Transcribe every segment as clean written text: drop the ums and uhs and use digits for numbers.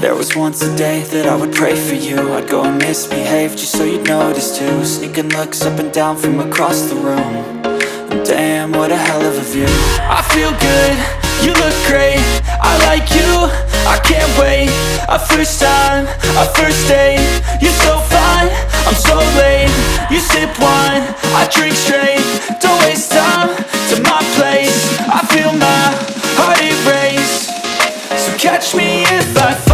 There was once a day that I would pray for you. I'd go and misbehave just so you'd notice too. Sneaking looks up and down from across the room. And damn, what a hell of a view. I feel good, you look great, I like you, I can't wait. A first time, a first date, you're so fine, I'm so late. You sip wine, I drink straight. Don't waste time to my place. I feel my heart erase. So catch me if I fall.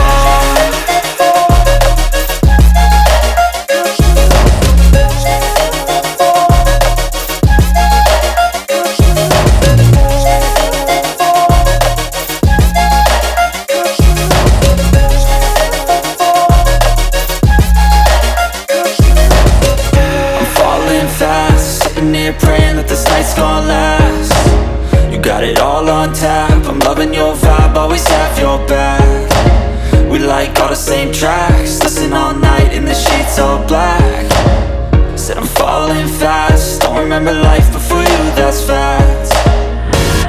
Sitting here praying that this night's gonna last. You got it all on tap, I'm loving your vibe, always have your back. We like all the same tracks, listen all night in the sheets all black. Said I'm falling fast, don't remember life before you, that's fact.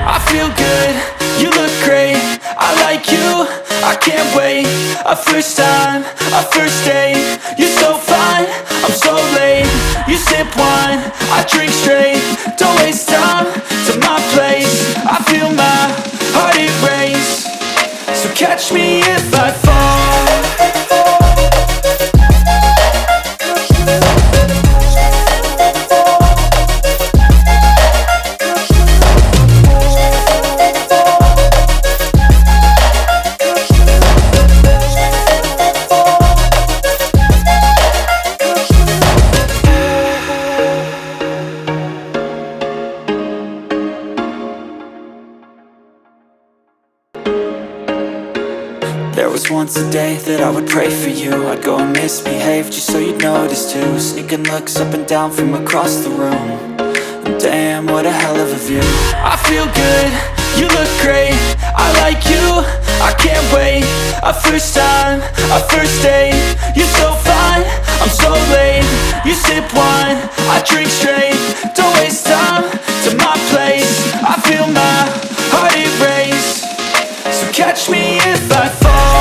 I feel good, you look great, I like you, I can't wait. A first time, a first date, you're so fine, I'm so late. You sip wine, I drink straight. Don't waste time to my place. I feel my heart erase. So catch me if I fall. There was once a day that I would pray for you. I'd go and misbehave just so you'd notice too. Sneaking looks up and down from across the room. And damn, what a hell of a view. I feel good, you look great, I like you, I can't wait. A first time, a first date, you're so fine, I'm so late. You sip wine, I drink straight. Don't waste time to my place. I feel my heart erase. So catch me if I fall.